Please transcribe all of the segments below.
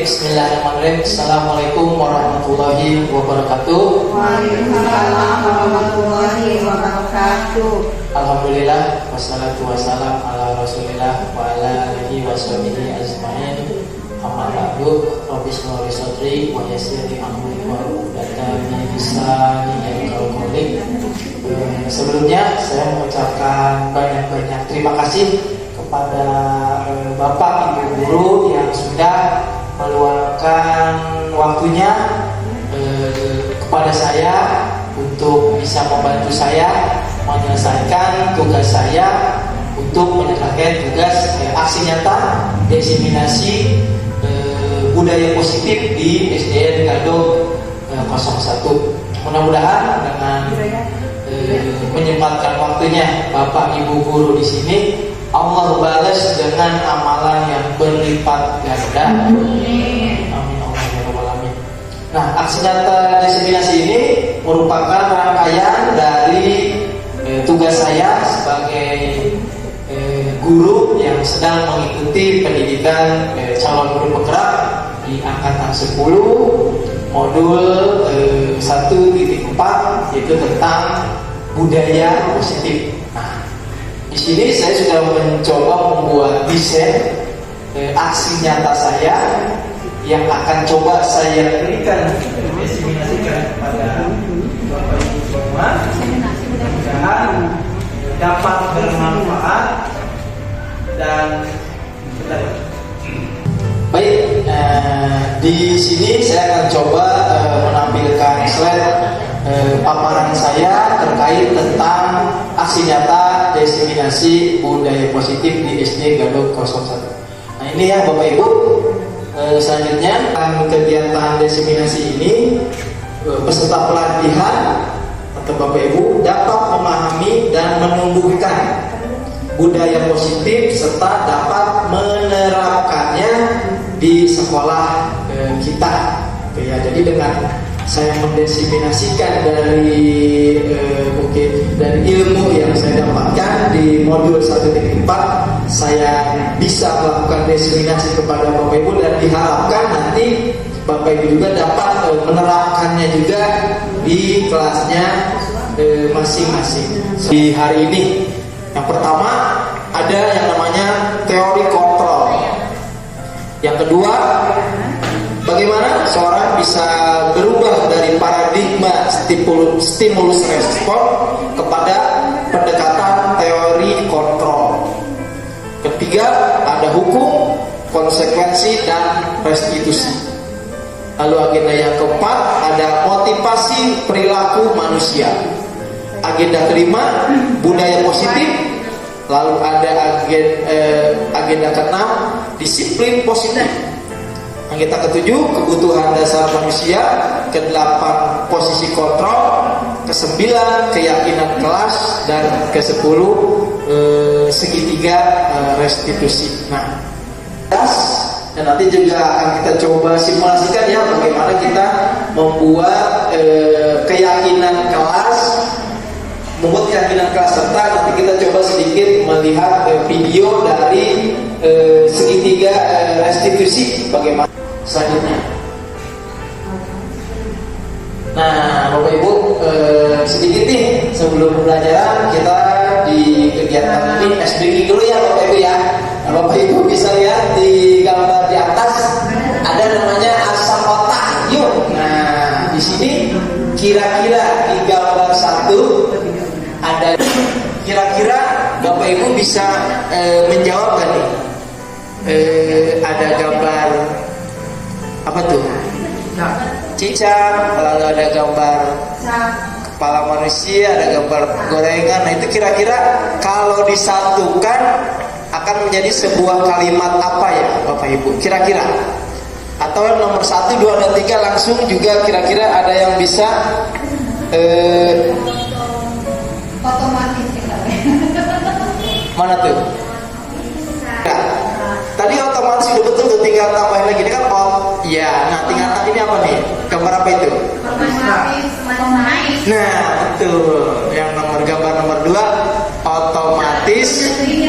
Bismillahirrahmanirrahim. Assalamualaikum warahmatullahi wabarakatuh. Waalaikumsalam warahmatullahi wabarakatuh. Alhamdulillah, wassalatu wassalam ala rasulillah wa ala alihi wa sahbihi ajma'in. Amma ba'du, rabbi shrah li sadri wa yassir li amri wa uqdatam min lisani yafqahu qawli. Sebelumnya saya mengucapkan banyak-banyak terima kasih kepada Bapak Ibu guru yang sudah meluangkan waktunya kepada saya untuk bisa membantu saya menyelesaikan tugas saya untuk menyelesaikan tugas aksi nyata diseminasi budaya positif di SDN Gadok 01. Mudah-mudahan dengan menyempatkan waktunya Bapak Ibu guru di sini, Allah balas dengan amalan yang berlipat ganda. Amin Allah ya rabbal alamin. Nah, aksi nyata diseminasi ini merupakan rangkaian dari tugas saya sebagai guru yang sedang mengikuti pendidikan calon guru penggerak di angkatan 10 modul 1.4, yaitu tentang budaya positif. Nah, di sini saya sudah mencoba membuat desain aksi nyata saya yang akan coba saya berikan diseminasikan kepada Bapak Ibu semua. Mudah-mudahan dapat bermanfaat dan baik. Di sini saya akan coba menampilkan slide paparan saya terkait tentang aksi nyata diseminasi budaya positif di SD Gadok 01. Nah, ini ya Bapak Ibu. Selanjutnya kegiatan diseminasi ini peserta pelatihan atau Bapak Ibu dapat memahami dan menumbuhkan budaya positif serta dapat menerapkannya di sekolah kita. Ya, jadi dengan saya mendiseminasikan dari mungkin dari ilmu yang saya dapatkan di modul 1.4, saya bisa melakukan diseminasi kepada Bapak Ibu dan diharapkan nanti Bapak Ibu juga dapat menerapkannya juga di kelasnya masing-masing. Di hari ini yang pertama ada yang namanya teori kontrol. Yang kedua, bagaimana seorang bisa berubah dari paradigma stimulus respon kepada pendekatan teori kontrol. Ketiga, ada hukum, konsekuensi, dan restitusi. Lalu agenda yang keempat ada motivasi perilaku manusia. Agenda kelima, budaya positif. Lalu ada agenda keenam, disiplin positif. Yang ketujuh, kebutuhan dasar manusia. Kedelapan, posisi kontrol. Kesembilan, keyakinan kelas. Dan kesepuluh, segitiga restitusi. Nah, dan nanti juga akan kita coba simulasikan ya bagaimana kita membuat keyakinan kelas, serta nanti kita coba sedikit melihat video dari segitiga restitusi bagaimana selanjutnya. Nah, Bapak Ibu, sedikit nih sebelum pembelajaran kita di kegiatan ini SBG dulu ya Bapak Ibu ya. Nah, Bapak Ibu bisa lihat di gambar di atas ada namanya asam otak. Yuk. Nah, di sini kira-kira di gambar satu ada, kira-kira Bapak Ibu bisa menjawab kan nih? Ada gambar apa tuh? Cicak, lalu ada gambar kepala manusia, ada gambar gorengan. Nah, itu kira-kira kalau disatukan akan menjadi sebuah kalimat apa ya Bapak Ibu? Kira-kira. Atau nomor 1, 2, dan 3 langsung juga kira-kira ada yang bisa Otomatis mana tuh? Ya, tadi otomatis udah betul tuh, tinggal tambahin lagi. Ini kan ya, nah tinggal ini apa nih? Gambar apa itu? Nah, betul. Yang gambar nomor 2 otomatis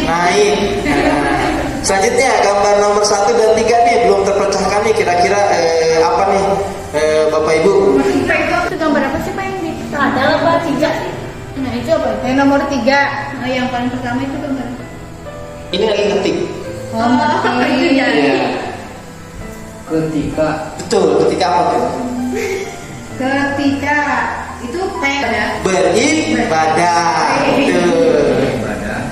naik. Nah, selanjutnya gambar nomor 1 dan 3 nih belum terpecahkan nih, kira-kira Bapak Ibu. Itu gambar apa sih Pak yang di? Ada lah Pak, 3 sih. Nah itu apa? Yang nomor 3. Nah, yang paling pertama itu gambar apa? Ini lagi ngetik. Itu ya. Iya. Ketika Betul, ketika apa tuh? Ketika itu ya. Beribadah. Betul. ibadah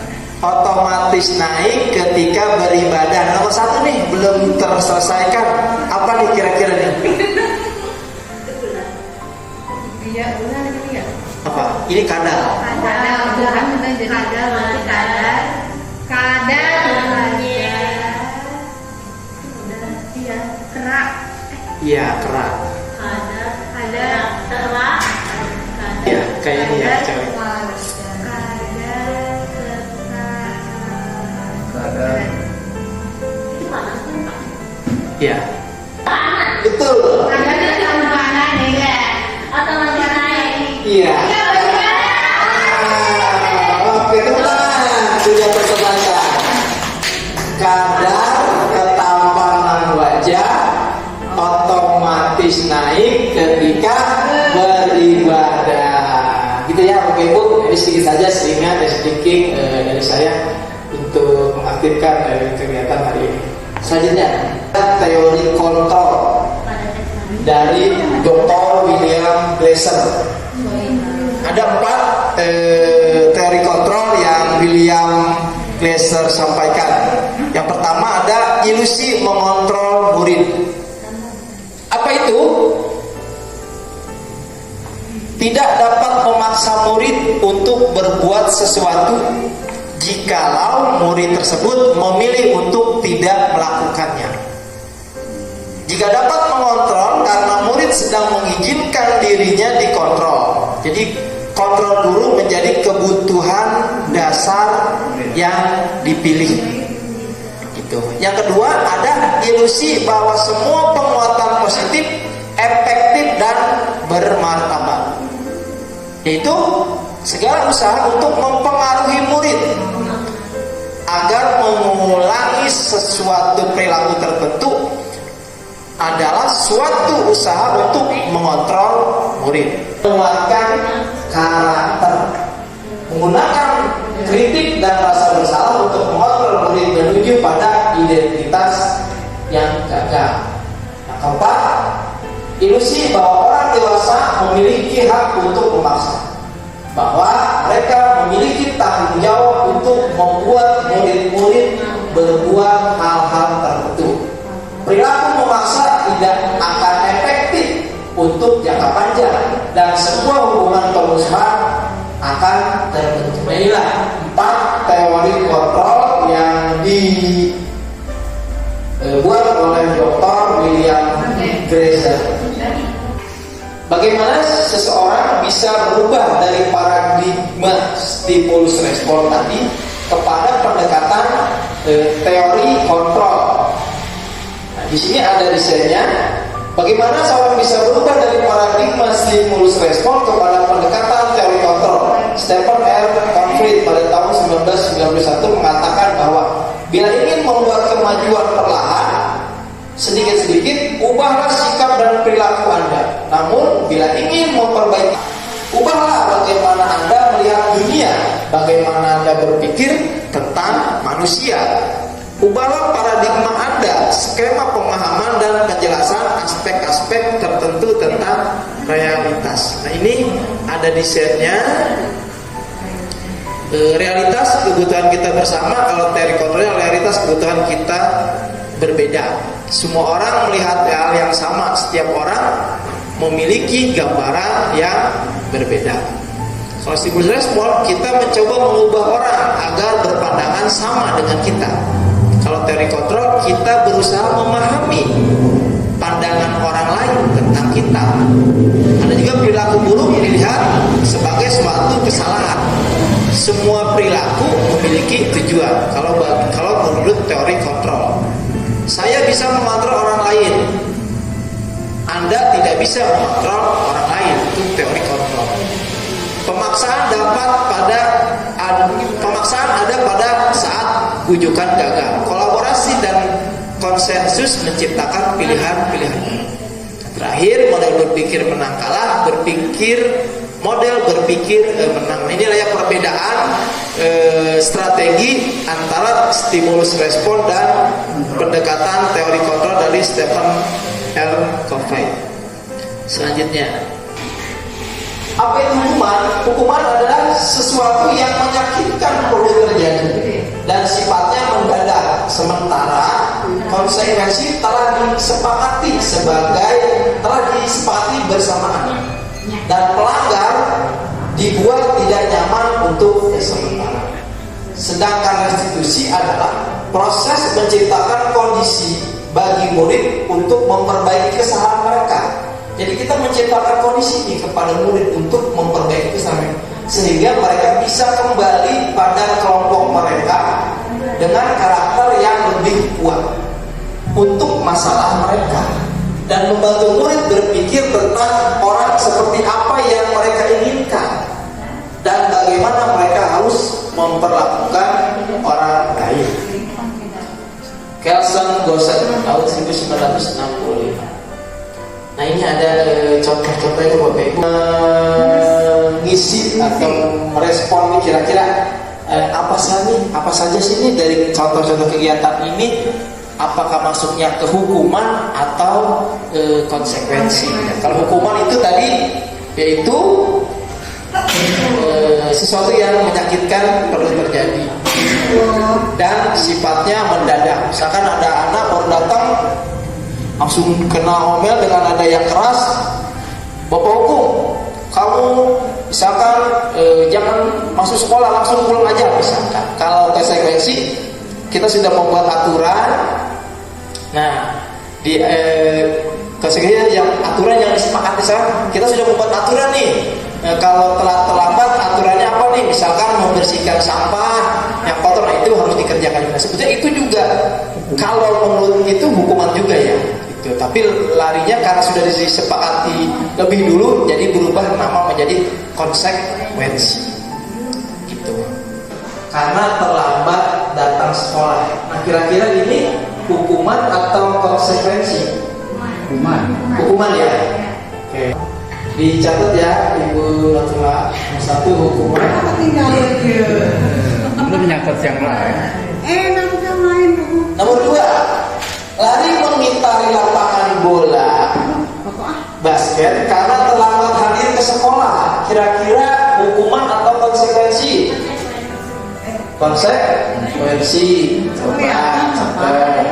Otomatis naik ketika beribadah. Nomor 1 nih belum terselesaikan. Apa nih kira-kira nih? Iya, udah gitu ya. Apa? Ini kadar. Kadar, udah kan udah jadi kadar, berarti kadar. Kadar. Iya, kerak. Iya, kerak. Ada kerak. Iya, kayak ini ya, cewek. kadar Iya. Betul. Iya. Oke, tepuk tangan. Sudah terselesaikan. Kadar ketampanan wajah otomatis naik ketika beribadah. Gitu ya, Bapak Ibu. Ini sedikit saja sehingga ada sedikit dari saya untuk mengaktifkan kegiatan hari ini. Selanjutnya, teori kontrol dari Dr. William Glasser. Ada 4 teori kontrol yang William Glasser sampaikan. Yang pertama ada ilusi mengontrol murid. Apa itu? Tidak dapat memaksa murid untuk berbuat sesuatu jikalau murid tersebut memilih untuk tidak melakukannya. Jika dapat mengontrol karena murid sedang mengizinkan dirinya dikontrol. Jadi kontrol guru menjadi kebutuhan dasar yang dipilih. Gitu. Yang kedua ada ilusi bahwa semua penguatan positif efektif dan bermartabat. Yaitu segala usaha untuk mempengaruhi murid agar mengulangi sesuatu perilaku tertentu adalah suatu usaha untuk mengontrol murid. Menguatkan karakter, menggunakan kritik dan rasa bersalah untuk mengontrol murid menuju pada identitas yang gagal. Yang keempat, ilusi bahwa orang dewasa memiliki hak untuk memaksa, bahwa mereka memiliki tanggung jawab untuk membuat murid-murid berbuat hal-hal tertentu. Perilaku memaksa tidak akan efektif untuk jangka panjang dan sebuah hubungan perusahaan akan terbentuk. Inilah 4 teori kontrol yang dibuat oleh Dr. William Glasser. Bagaimana seseorang bisa berubah dari paradigma stimulus respon tadi kepada pendekatan teori kontrol. Nah, di sini ada risetnya. Bagaimana seorang bisa berubah dari paradigma stimulus respon kepada pendekatan teori kontrol. Stephen R. Conflict pada tahun 1991 mengatakan bahwa bila ingin membuat kemajuan perlahan, sedikit-sedikit ubahlah sikap dan perilaku Anda. Namun bila ingin memperbaiki, ubahlah bagaimana Anda melihat dunia, bagaimana Anda berpikir tentang manusia. Ubahlah paradigma Anda, skema pemahaman dan penjelasan aspek-aspek tertentu tentang realitas. Nah, ini ada di setnya. Realitas kebutuhan kita bersama. Kalau teori kontrol, realitas kebutuhan kita berbeda. Semua orang melihat hal yang sama. Setiap orang memiliki gambaran yang berbeda. Kalau stimulus respon, kita mencoba mengubah orang agar berpandangan sama dengan kita. Kalau teori kontrol, kita berusaha memahami pandangan orang lain tentang kita. Ada juga perilaku buruk dilihat sebagai suatu kesalahan. Semua perilaku memiliki tujuan. Kalau menurut teori kontrol, saya bisa mengontrol orang lain. Anda tidak bisa mengontrol orang lain. Itu teori kontrol. Pemaksaan ada pada saat bujukan gagal. Kolaborasi dan konsensus menciptakan pilihan-pilihan. Terakhir, model berpikir menang kalah, model berpikir menang. Inilah ya perbedaan strategi antara stimulus respon dan pendekatan teori kontrol dari Stephen R. Covey. Selanjutnya, apa itu hukuman? Hukuman adalah sesuatu yang menyakitkan perlu terjadi dan sifatnya mendadak, sementara konsekuensi telah disepakati bersamaan, dan pelanggar dibuat tidak nyaman untuk sementara. Sedangkan restitusi adalah proses menciptakan kondisi bagi murid untuk memperbaiki kesalahan mereka. Jadi kita menciptakan kondisi ini kepada murid untuk memperbaiki kesalahan sehingga mereka bisa kembali pada kelompok mereka dengan karakter yang lebih kuat untuk masalah mereka, dan membantu murid berpikir tentang orang seperti apa yang mereka inginkan dan bagaimana mereka harus memperlakukan orang lain. Kelsen Gossen tahun 1965. Nah, ini ada contoh-contohnya Bapak Ibu mengisi atau merespon kira-kira apa saja sih ini dari contoh-contoh kegiatan ini, apakah masuknya ke hukuman atau konsekuensi. Kalau hukuman itu tadi yaitu sesuatu yang menyakitkan perlu terjadi dan sifatnya mendadak. Misalkan ada anak baru datang langsung kena omel dengan nada yang keras, bapak hukum kamu misalkan jangan masuk sekolah, langsung pulang aja misalkan. Kalau konsekuensi kita sudah membuat aturan. Nah, di konsekuensi yang aturan yang disepakati sekarang, kita sudah membuat aturan nih. Kalau telat terlambat aturannya apa nih? Misalkan membersihkan sampah yang kotor, nah itu harus dikerjakan juga. Sebetulnya itu juga kalau menurut itu hukuman juga ya. Gitu. Tapi larinya karena sudah disepakati lebih dulu, jadi berubah nama menjadi konsekuensi. Gitu. Karena terlambat datang sekolah. Nah, kira-kira ini hukuman atau konsekuensi? Hukuman ya. Oke. Dicatat ya, Ibu Natula. Satu hukuman. Belum nyatet yang lain. Nomor 2, lari mengitari lapangan bola basket karena terlambat hadir ke sekolah. Kira-kira hukuman atau konsekuensi? Konsekuensi. Coba catat.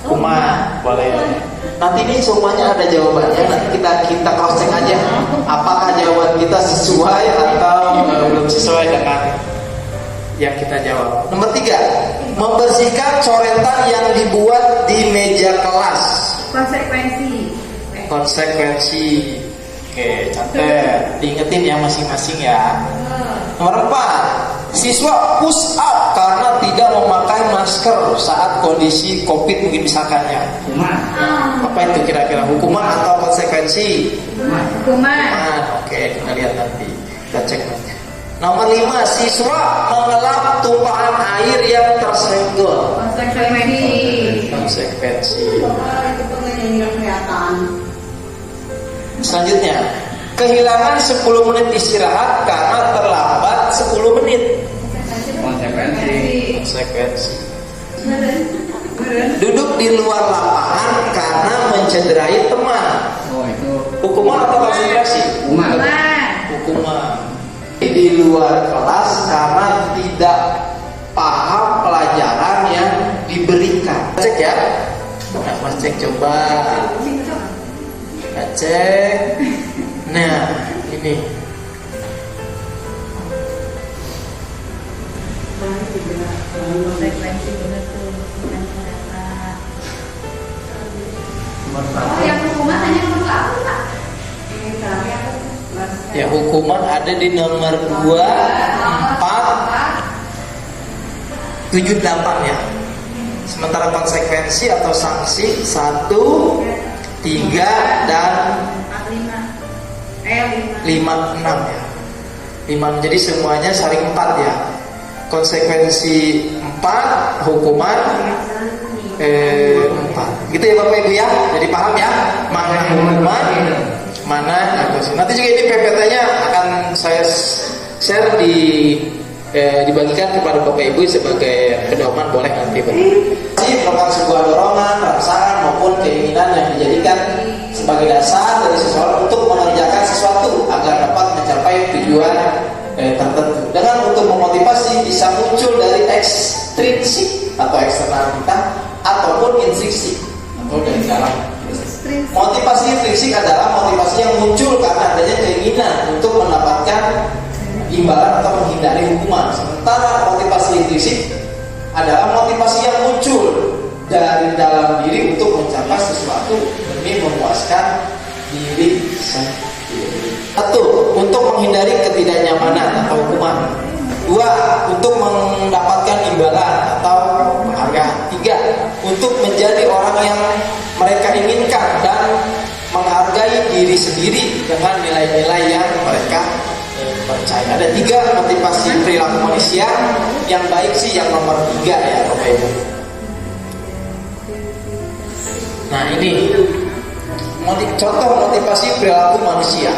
Hukuman, boleh. Nanti ini semuanya ada jawabannya. Nanti kita cross check aja apakah jawaban kita sesuai atau belum sesuai dengan yang kita jawab. Nomor 3, membersihkan coretan yang dibuat di meja kelas. Konsekuensi. Oke, catat. Diingetin ya masing-masing ya. Nomor 4, siswa push up karena tidak memakai masker saat kondisi COVID mungkin misalkannya. Apa itu kira-kira, hukuman atau konsekuensi? Hukuman. Oke, kita lihat nanti. Kita cek nanti. Nomor 5, siswa mengelap tumpahan air yang tersenggol. Konsekuensi. Selanjutnya, kehilangan 10 menit istirahat karena terlambat 10 menit. Konsekuensi. Duduk di luar lapangan karena mencederai teman. Itu Hukuman atau konsekuensi? Hukuman. Di luar kelas karena tidak paham pelajaran yang diberikan. Cek ya. Nah, Mas cek coba. Kita cek. Nah, ini. Yang hukuman hanya nomor apa, Pak? Ya, hukuman ada di nomor 2, 4, 7, 8 ya. Sementara konsekuensi atau sanksi 1, 3 dan 5, 6 ya. 5, jadi semuanya saling 4 ya. Konsekuensi 4, 4, hukuman 4. Gitu ya Bapak Ibu ya. Jadi paham ya, mana hukuman, mana aborsi. Nanti juga ini PPT-nya akan saya share dibagikan kepada Bapak Ibu sebagai pedoman, boleh nanti merupakan sebuah dorongan, rangsangan maupun keinginan yang dijadikan sebagai dasar dari seseorang untuk mengerjakan sesuatu agar dapat mencapai tujuan tertentu. Dengan untuk memotivasi bisa muncul dari ekstrinsik atau eksternal kita ataupun intrinsik atau dari dalam. Motivasi intrinsik adalah motivasi yang muncul karena adanya keinginan untuk mendapatkan imbalan atau menghindari hukuman. Sementara motivasi intrinsik adalah motivasi yang muncul dari dalam diri untuk mencapai sesuatu demi memuaskan diri sendiri. 1. Untuk menghindari ketidaknyamanan atau hukuman. 2. Untuk mendapatkan imbalan atau penghargaan. 3. Untuk menjadi orang yang mereka inginkan dan menghargai diri sendiri dengan nilai-nilai yang mereka percaya. Ada 3 motivasi perilaku manusia. Yang baik sih yang nomor 3 ya Bapak Ibu. Nah ini contoh motivasi perilaku manusia.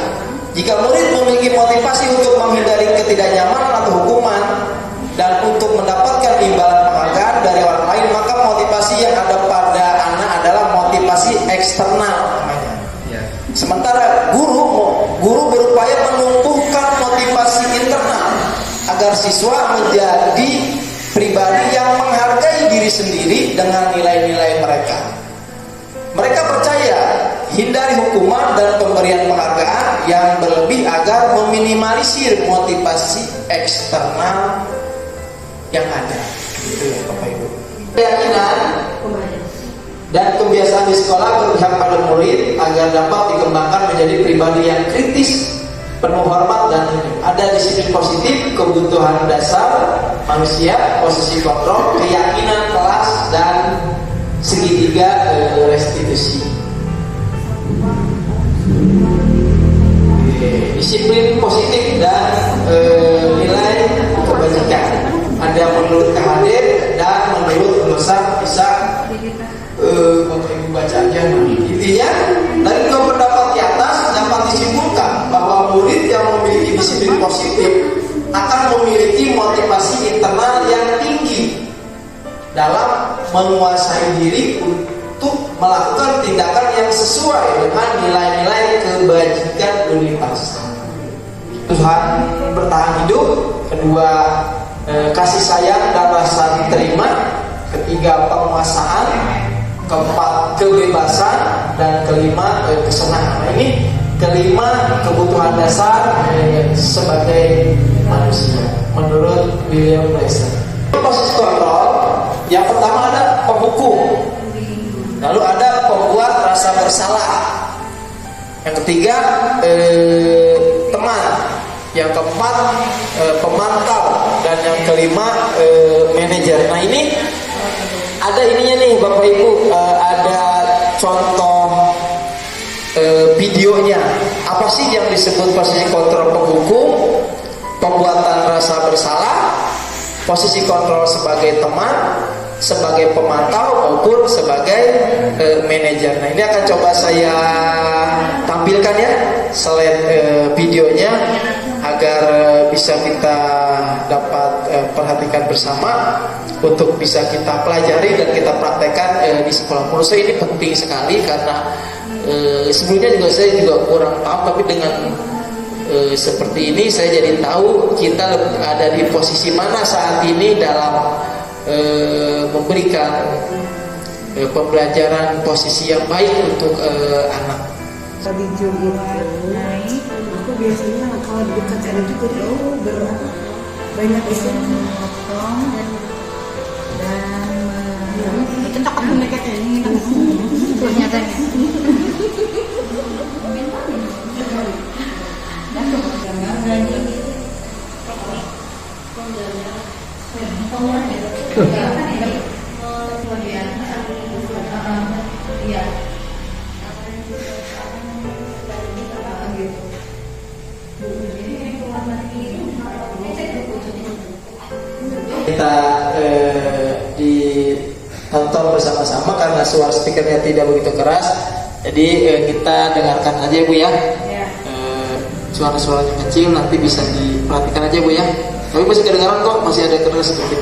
Jika murid memiliki motivasi untuk menghindari ketidaknyamanan atau hukuman dan untuk mendapatkan imbalan penghargaan dari orang lain, maka motivasi yang ada pada anak adalah motivasi eksternal namanya. Sementara guru berupaya menumbuhkan motivasi internal agar siswa menjadi pribadi yang menghargai diri sendiri dengan nilai-nilai mereka. Mereka percaya hindari hukuman dan pemberian penghargaan yang berlebih agar meminimalisir motivasi eksternal yang ada. Itu ya Bapak Ibu. Keyakinan dan kebiasaan di sekolah berpihak pada murid agar dapat dikembangkan menjadi pribadi yang kritis, penuh hormat dan ada disiplin positif, kebutuhan dasar manusia, posisi kontrol, keyakinan kelas dan segitiga restitusi. Disiplin positif dan nilai kebajikan. Ada menurut Kahadir dan menurut Nusa bisa Bapak Ibu baca aja. Intinya dari dua pendapat di atas dapat disimpulkan bahwa murid yang memiliki disiplin positif akan memiliki motivasi internal yang tinggi dalam menguasai diri untuk melakukan tindakan yang sesuai dengan nilai-nilai kebajikan universal. Tuhan bertahan hidup, kedua kasih sayang dan rasa diterima, ketiga penguasaan, keempat kebebasan, dan kelima kesenangan. Nah, ini kelima kebutuhan dasar sebagai manusia menurut William Blaser. Posisi kontrol yang pertama ada penghukum, lalu ada pembuat rasa bersalah, yang ketiga teman, yang keempat pemantau, dan yang kelima manajer. Nah ini ada ininya nih Bapak Ibu, ada contoh videonya. Apa sih yang disebut posisi kontrol penghukum, pembuatan rasa bersalah, posisi kontrol sebagai teman, sebagai pemantau maupun sebagai manajer. Nah ini akan coba saya tampilkan ya slide videonya agar bisa kita dapat perhatikan bersama untuk bisa kita pelajari dan kita praktekkan di sekolah. Menurut saya ini penting sekali karena sebelumnya juga saya kurang paham, tapi dengan seperti ini saya jadi tahu kita ada di posisi mana saat ini dalam memberikan pembelajaran posisi yang baik untuk anak. Di Zoom itu aku biasanya kalau di dekat sana juga banyak isu memotong dan itu tak akan mereka ini ternyata Kita menonton bersama-sama karena suara speakernya tidak begitu keras. Jadi kita dengarkan aja ya Bu ya. Ya. Suara-suaranya kecil, nanti bisa diperhatikan aja Bu ya. Tapi masih kedengaran kok, masih ada keras sedikit.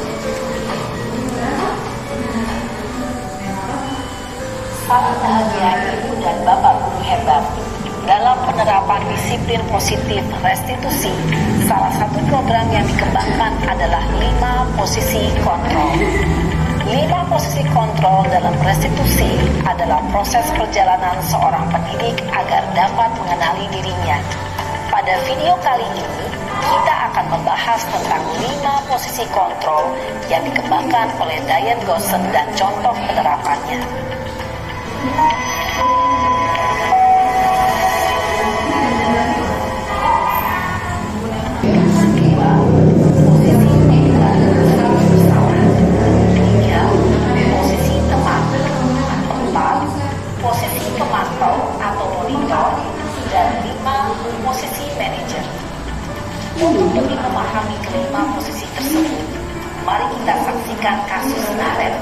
Salam bahagia Ibu dan Bapak guru hebat. Dalam penerapan disiplin positif restitusi, salah satu program yang dikembangkan adalah 5 posisi kontrol. 5 posisi kontrol dalam restitusi adalah proses perjalanan seorang pendidik agar dapat mengenali dirinya. Pada video kali ini, kita akan membahas tentang 5 posisi kontrol yang dikembangkan oleh Diane Gosson dan contoh penerapannya. Posisi teman. 4. Posisi pemantau atau monitor. Dan 5. Posisi manajer. Untuk lebih memahami kelima posisi tersebut, mari kita saksikan kasus Naren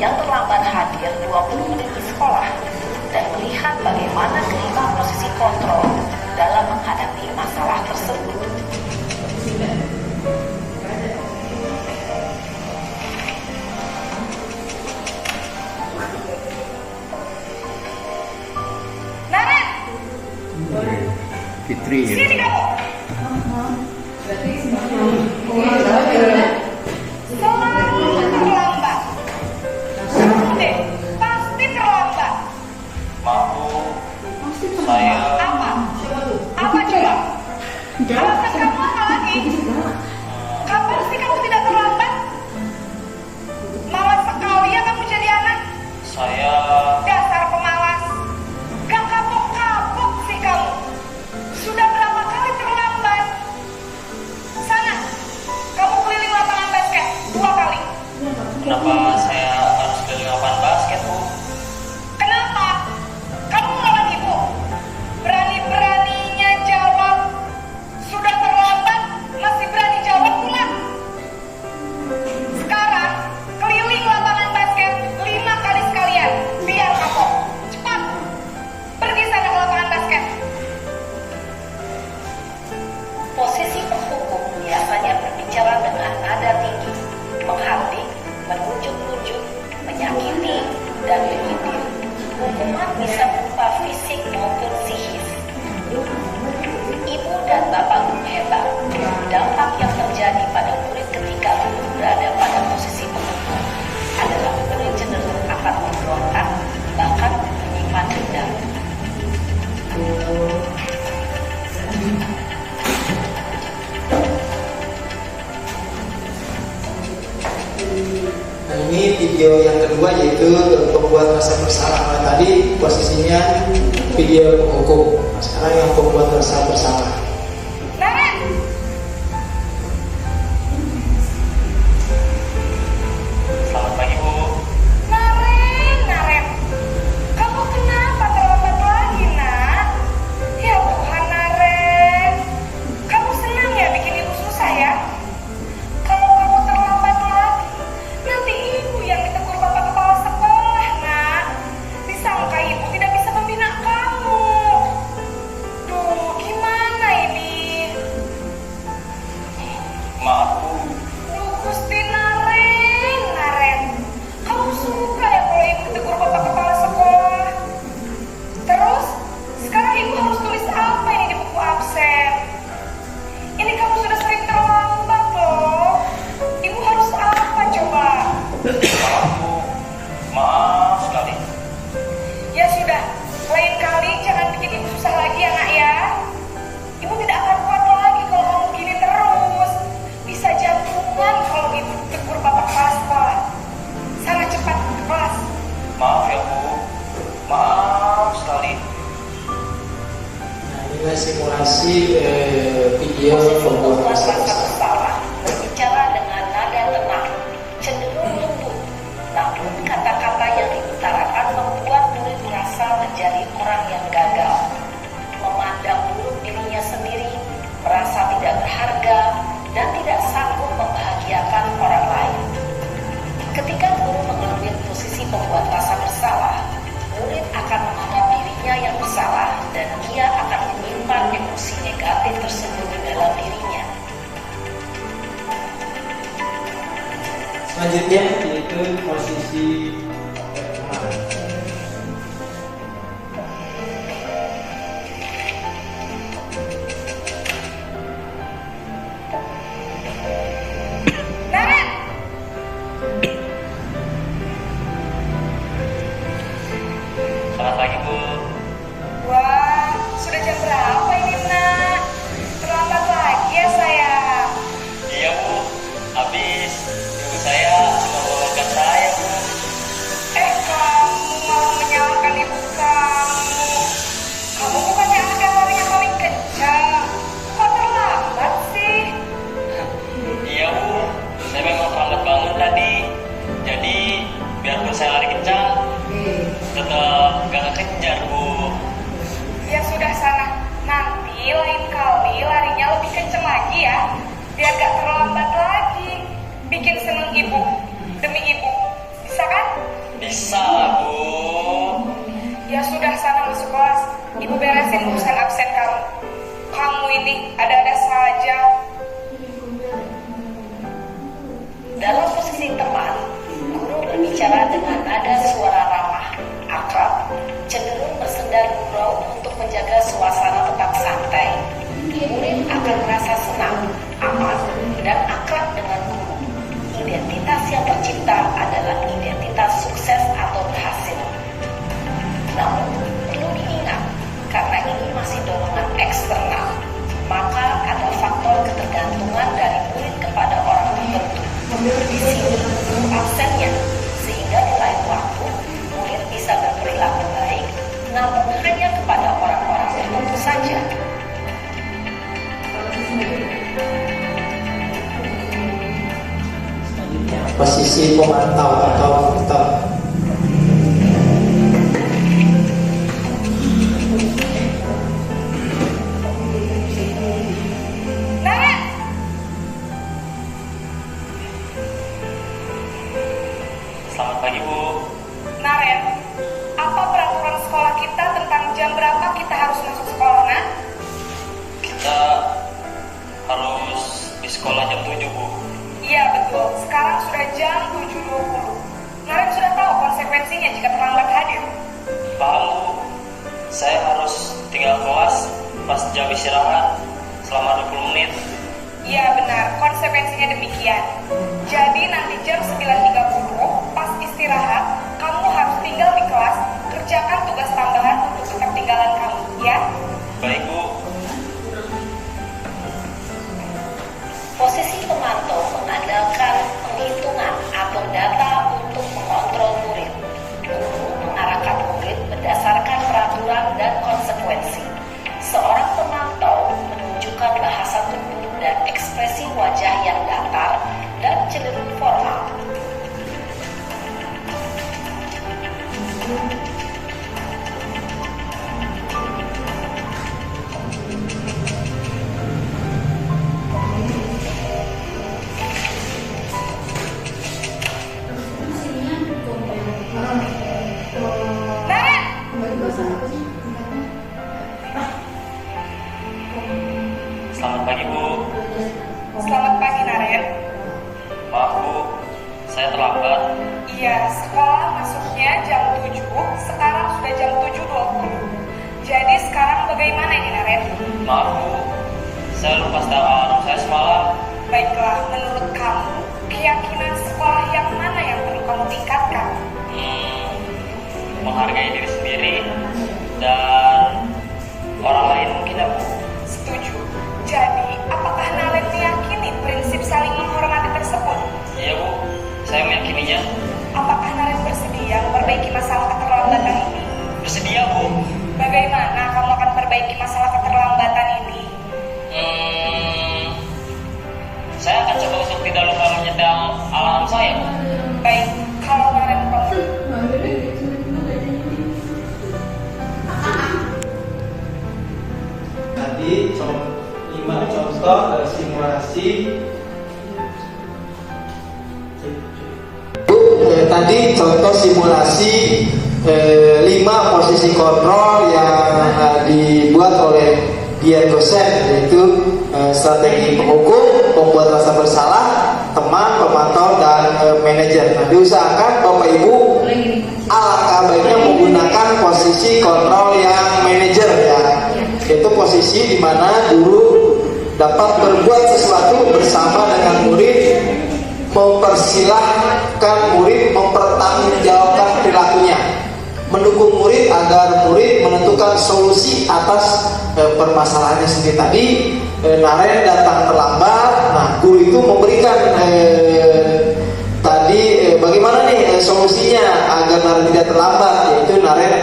yang terlambat hadir 20 menit di sekolah dan melihat bagaimana kelima posisi kontrol dalam menghadapi masalah tersebut. Naren, Fitri ya. sini kamu. Selalu terlambat. Deh, pasti terlambat. Saya Apa? Apa coba? Alasan kamu apa lagi? Kapan sih kamu tidak terlambat? Malas sekali ya kamu jadi anak. saya Dasar pemalas. Gak kapok-kapok sih kamu. Sudah berapa kali terlambat? Sana, kamu keliling lapangan basket 2 kali. kenapa saya harus keliling lapangan basket, Bu? Kenapa? Kamu melawan ibu. Berani-beraninya jawab. Sudah terlambat, masih berani jawab pula. Sekarang, keliling lapangan basket 5 kali sekalian. Biar kapok. Cepat. Pergi sana ke lapangan basket. Posisi penghukum biasanya berbicara dengan nada tinggi, menghardik, menunjuk-nunjuk, menyakiti, dan menyindir. Hukuman bisa berupa fisik maupun psikis. Ibu dan bapak guru hebat, dampak yang terjadi pada murid ketika guru berada pada posisi penghukum adalah murid cenderung akan memberontak, bahkan menyimpan dendam. Nah ini video yang kedua yaitu pembuat rasa bersalah. Nah, tadi posisinya video penghukum. Nah, sekarang yang pembuat rasa bersalah. Naren! Selamat pagi, Bu. Naren, kamu kenapa terlambat lagi, nak? Ya Tuhan, Naren, kamu senang ya bikin ibu susah ya? Kalau kamu terlambat lagi, nanti ibu yang ditegur bapak kepala sekolah, nak. Disangka ibu tidak bisa membina kamu. Duh, gimana ini? Maaf, Bu. Duh, Gusti Naren, kamu suka ya kalau ibu tegur bapak kepala sekolah? Terus, sekarang ibu harus tulis apa ini di buku absen? Ini kamu sudah sering terlambat loh. Ibu harus apa coba? Maaf, Bu. Maaf sekali. Ya sudah, lain kali jangan bikin ibu susah lagi ya nak ya. Ibu tidak akan kuat lagi kalau kamu gini terus. Bisa jantungan kalau ibu tegur bapak kepala sekolah. Sana cepat ke kelas. Maaf ya, Bu. Maaf sekali. Nah inilah simulasi video pembuat Posisi rasa rasa bersalah. bersalah berbicara dengan nada tenang, cenderung lembut. Namun kata-kata yang diutarakan membuat murid merasa menjadi orang yang gagal, memandang buruk dirinya sendiri, merasa tidak berharga, dan tidak sanggup membahagiakan orang lain. Ketika guru mengambil posisi penghukum, kejar, Bu. Ya sudah sana, nanti lain kali larinya lebih kenceng lagi ya, biar gak terlambat lagi. Bikin seneng ibu, demi ibu, bisa kan? Bisa, Bu. Ya sudah sana masuk kelas, ibu beresin urusan absen kamu. Kamu ini ada-ada saja. Dalam posisi teman, guru berbicara dengan nada suara ramah, akrab, cenderung bersendar gurau untuk menjaga suasana tetap santai. Murid akan merasa senang, aman, dan akrab dengan guru. Identitas yang tercipta adalah identitas sukses atau berhasil. Namun, perlu diingat, karena ini masih dorongan eksternal, maka ada faktor ketergantungan dari murid kepada orang tertentu. Di sini, guru absennya, sehingga di lain waktu, murid bisa berperilaku baik, namun hanya kepada orang-orang tertentu saja. Posisi pemantau atau monitor. Naren! Selamat pagi, Bu. Naren, apa peraturan sekolah kita tentang jam berapa kita harus masuk sekolah, Nak? Kita harus di sekolah jam 7, Bu. Iya betul, sekarang sudah jam 7.20. Naren sudah tahu konsekuensinya jika terlambat hadir. Paham, Bu. Saya harus tinggal kelas pas jam istirahat selama 20 menit. Iya benar, konsekuensinya demikian. Jadi nanti jam 9.30 pas istirahat, kamu harus tinggal di kelas, kerjakan tugas tambahan untuk ketertinggalan kamu, ya? Baik, Bu. Posisi pemantau mengandalkan penghitungan atau data untuk mengontrol murid. Guru mengarahkan murid berdasarkan peraturan dan konsekuensi. Seorang pemantau menunjukkan bahasa tubuh dan ekspresi wajah yang datar dan cenderung formal. Naren! Selamat pagi, Bu. Selamat pagi, Naren. Maaf, Bu. Saya terlambat. Iya, sekolah masuknya jam 7, sekarang sudah jam 7.20. Jadi sekarang bagaimana ini, Naren? Maaf, Bu. Saya lupa setel alarm saya semalam. Baiklah, menurut kamu, keyakinan sekolah yang mana yang perlu kamu tingkatkan? Menghargai diri sendiri dan orang lain mungkin, ya, Bu. Setuju. Jadi, apakah Naren meyakini prinsip saling menghormati tersebut? Iya, Bu. Saya meyakininya. Apakah Naren bersedia memperbaiki masalah keterlambatan ini? Bersedia, Bu. Bagaimana kamu akan perbaiki masalah keterlambatan ini? Saya akan coba untuk tidak lupa menyetel alarm saya, Bu. Baik, kalau Naren kamu Tadi 5 contoh simulasi. Tadi contoh simulasi 5 posisi kontrol yang dibuat oleh Dian dosen, yaitu strategi penghukum, pembuat rasa bersalah, teman, pemantau, dan manajer. Nah, diusahakan Bapak Ibu alangkah baiknya menggunakan posisi kontrol yang manajer, ya, yaitu posisi di mana guru dapat berbuat sesuatu bersama dengan murid, mempersilahkan murid mempertanggungjawabkan perilakunya, mendukung murid agar murid menentukan solusi atas permasalahannya sendiri. Tadi Naren datang terlambat, nah guru itu memberikan bagaimana nih solusinya agar Naren tidak terlambat, yaitu Naren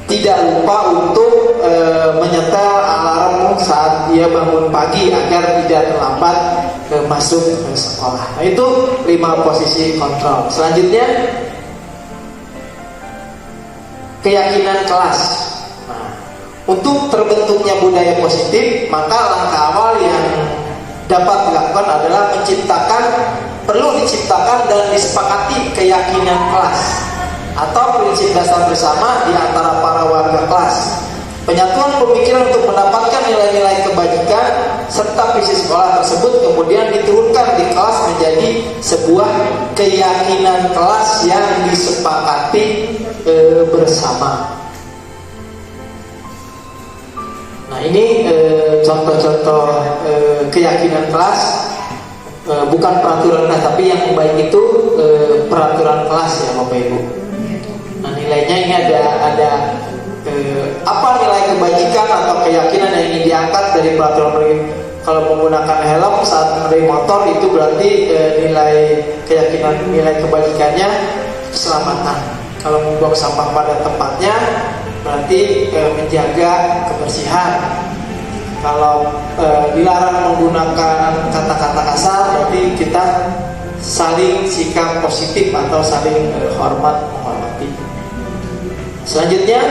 tidak lupa untuk menyetel alarm saat dia bangun pagi agar tidak terlambat masuk ke sekolah. Nah, itu 5 posisi kontrol. Selanjutnya keyakinan kelas. Nah, untuk terbentuknya budaya positif, maka langkah awal yang dapat dilakukan adalah perlu diciptakan dan disepakati keyakinan kelas atau prinsip dasar bersama di antara para warga kelas. Penyatuan pemikiran untuk mendapatkan nilai-nilai kebajikan serta visi sekolah tersebut kemudian diturunkan di kelas menjadi sebuah keyakinan kelas yang disepakati bersama. Nah, ini contoh-contoh keyakinan kelas, bukan peraturan kelas, tapi yang baik itu peraturan kelas ya Bapak Ibu. Nah, nilainya ini ada apa nilai kebajikan atau keyakinan yang ingin diangkat dari peraturan mereka. Kalau menggunakan helm saat mengendarai motor itu berarti nilai keyakinan, nilai kebajikannya keselamatan. Kalau membuang sampah pada tempatnya berarti menjaga kebersihan. Kalau dilarang menggunakan kata-kata kasar berarti kita saling sikap positif atau saling menghormati. Selanjutnya,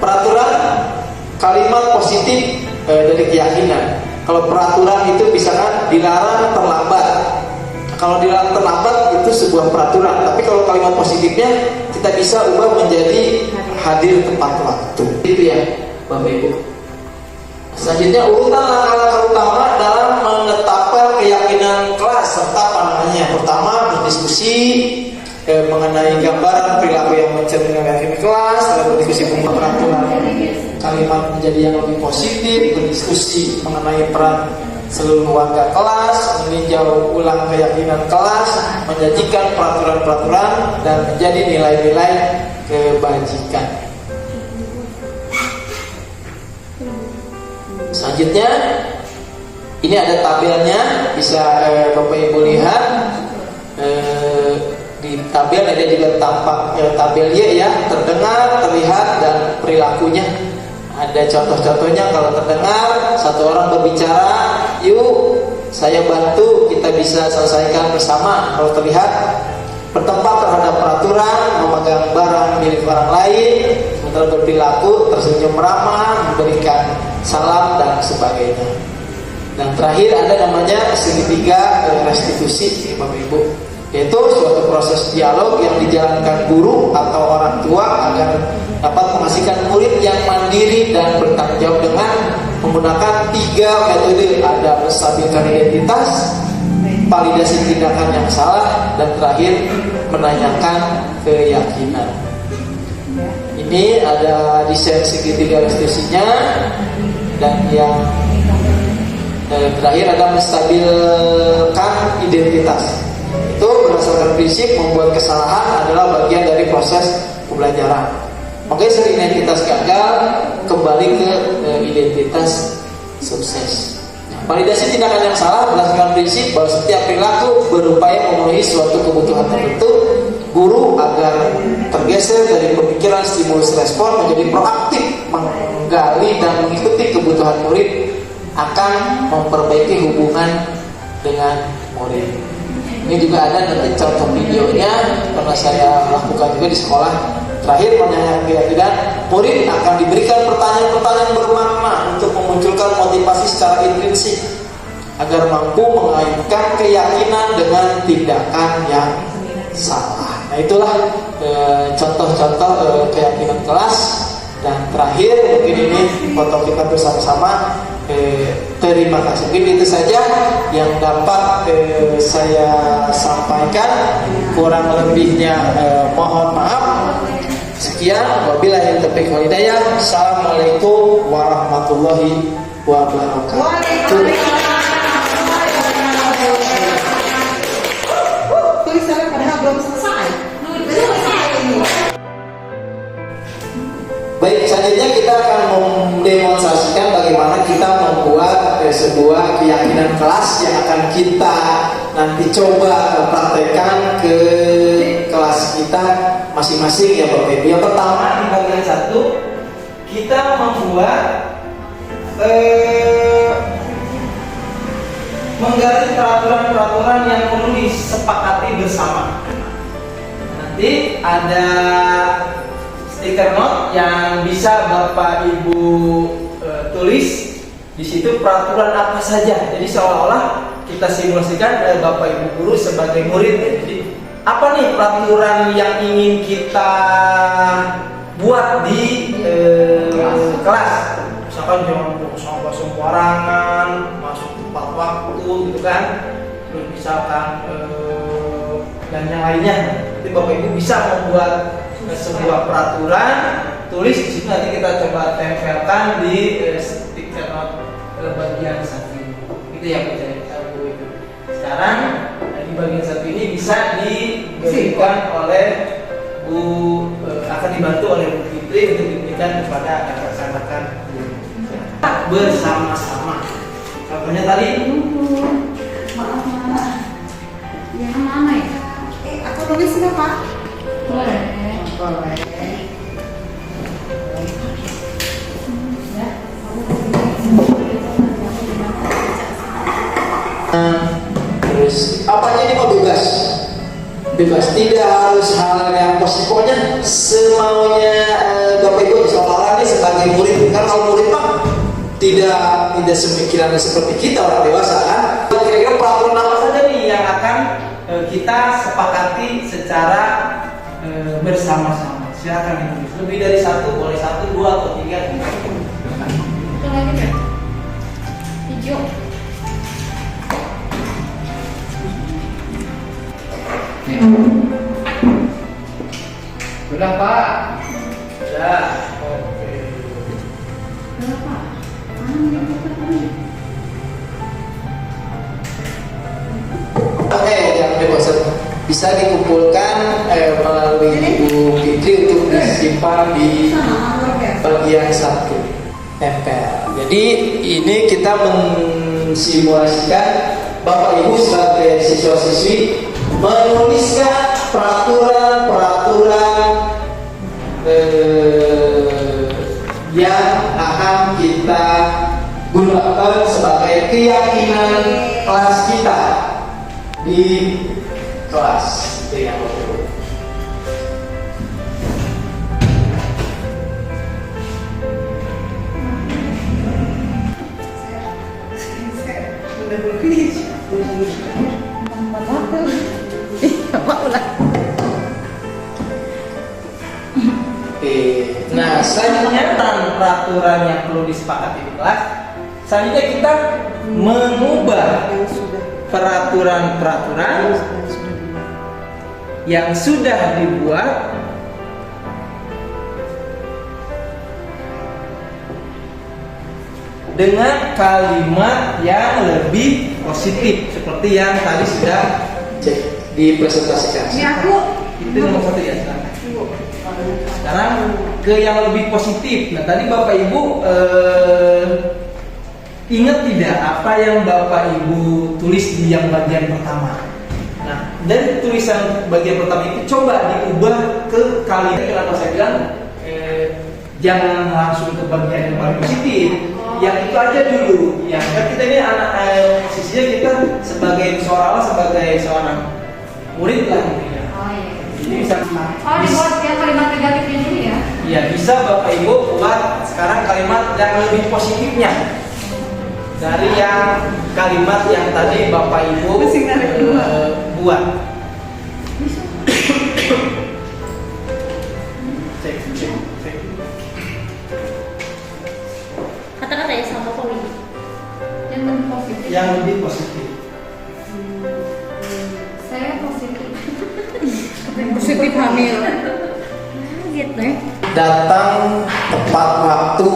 peraturan kalimat positif dari keyakinan. Kalau peraturan itu misalkan dilarang terlambat. Kalau dilarang terlambat itu sebuah peraturan. Tapi kalau kalimat positifnya kita bisa ubah menjadi hadir tepat waktu. Itu ya Bapak Ibu. Selanjutnya, urutan langkah-langkah utama dalam menetapkan keyakinan kelas serta pandangannya. Pertama, berdiskusi mengenai gambaran perilaku yang mencerminkan keyakinan kelas, lalu berdiskusi peraturan kalimat menjadi yang lebih positif, berdiskusi mengenai peran seluruh warga kelas, meninjau ulang keyakinan kelas, menjanjikan peraturan-peraturan dan menjadi nilai-nilai kebajikan. Selanjutnya, ini ada tabelnya, bisa Bapak Ibu lihat. Di tabel ada juga tampak tabel Y ya, terdengar, terlihat dan perilakunya. Ada contoh-contohnya. Kalau terdengar, satu orang berbicara, yuk saya bantu, kita bisa selesaikan bersama. Kalau terlihat, bertempat terhadap peraturan, memegang barang milik orang lain, sementara berperilaku, tersenyum ramah, memberikan salam dan sebagainya. Dan terakhir ada namanya segitiga restitusi Bapak Ibu, yaitu suatu proses dialog yang dijalankan guru atau orang tua agar dapat menghasilkan murid yang mandiri dan bertanggung jawab dengan menggunakan 3 metode. Ada menstabilkan identitas, validasi tindakan yang salah, dan terakhir menanyakan keyakinan. Ini ada desain segitiga restitusinya, dan yang terakhir ada menstabilkan identitas. Itu berdasarkan prinsip membuat kesalahan adalah bagian dari proses pembelajaran. Makanya sering identitas gagal kembali ke identitas sukses. Validasi tindakan yang salah berdasarkan prinsip bahwa setiap perilaku berupaya memenuhi suatu kebutuhan tertentu. Guru agar tergeser dari pemikiran stimulus respon menjadi proaktif menggali dan mengikuti kebutuhan murid akan memperbaiki hubungan dengan murid. Ini juga ada nanti contoh videonya, pernah saya lakukan juga di sekolah. Terakhir menanyakan keyakinan, murid akan diberikan pertanyaan-pertanyaan bermakna untuk memunculkan motivasi secara intrinsik agar mampu mengaitkan keyakinan dengan tindakan yang salah. Nah, itulah contoh-contoh keyakinan kelas. Dan terakhir mungkin ini foto kita bersama-sama. Terima kasih. Mungkin itu saja yang dapat saya sampaikan. Kurang lebihnya mohon maaf. Sekian, wabillahi taufiq wal hidayah. Assalamualaikum warahmatullahi wabarakatuh. Tulisannya padahal belum selesai. Baik, selanjutnya kita akan mendemonstrasikan bagaimana kita membuat sebuah keyakinan kelas yang akan kita nanti coba praktekkan ke kelas kita masing-masing ya Bapak Ibu. Yang pertama di bagian 1 kita membuat menggali peraturan-peraturan yang perlu disepakati bersama. Nanti ada stiker note yang bisa Bapak Ibu tulis di situ peraturan apa saja. Jadi seolah-olah kita simulasikan Bapak Ibu guru sebagai murid ya. Jadi apa nih peraturan yang ingin kita buat di kelas? Misalkan jangan buang sampah sembarangan, masuk tepat waktu gitu kan. Terus misalkan dan yang lainnya. Jadi Bapak Ibu bisa membuat sebuah peraturan, tulis di situ, nanti kita coba tempelkan di stiker note bagian satu ini. Itu yang saya tahu itu. Sekarang di bagian satu ini bisa diberikan oleh Bu, akan dibantu oleh Bu Fitri untuk diberikan kepada rekan-rekan bersama-sama. Contohnya tadi. Maaf. Yang mana ya? Aku nulis nggak Pak? Boleh. Boleh. Terus apa aja ini kok bebas? Bebas, tidak harus hal yang positif. Pokoknya semaunya Bapak Ibu seolah-olah ini sebagai murid. Karena kalau murid mah tidak semikiran seperti kita orang dewasa kan. Kira-kira peraturan apa saja nih yang akan kita sepakati secara bersama-sama. Silakan ditulis. Lebih dari satu, boleh 1, 2, atau 3. Itu lagi deh. Hijau. Sudah Pak. Sudah. Oke. Berapa? Oke, yang bosan bisa dikumpulkan melalui Ibu Fitri untuk disimpan di bagian satu tempel. Jadi ini kita mensimulasikan Bapak Ibu sebagai siswa-siswi menuliskan peraturan-peraturan yang akan kita gunakan sebagai keyakinan kelas kita di kelas. Itu yang perlu. Nah, selanjutnya tentang peraturan yang perlu disepakati di kelas. Selanjutnya kita mengubah peraturan-peraturan yang sudah dibuat dengan kalimat yang lebih positif seperti yang tadi sudah dipresentasikan. Ini aku. Itu nomor 1 ya. Sekarang ke yang lebih positif. Nah tadi Bapak Ibu ingat tidak apa yang Bapak Ibu tulis di yang bagian pertama? Nah dari tulisan bagian pertama itu coba diubah ke kalimat. Kenapa saya bilang jangan langsung ke bagian yang paling positif. Yang itu aja dulu. Yang kan kita ini anak posisinya kita sebagai seorang murid lah gitu ya. Oh iya. Jadi bisa dibuat yang kalimat negatifnya dulu ya? Iya, bisa Bapak Ibu buat sekarang kalimat yang lebih positifnya dari yang kalimat yang tadi Bapak Ibu buat. Cek. Kata-kata ya sama Poli. Yang lebih positif. Yang lebih positif. Saya positif. Positif hamil. Gitu. Datang tepat waktu.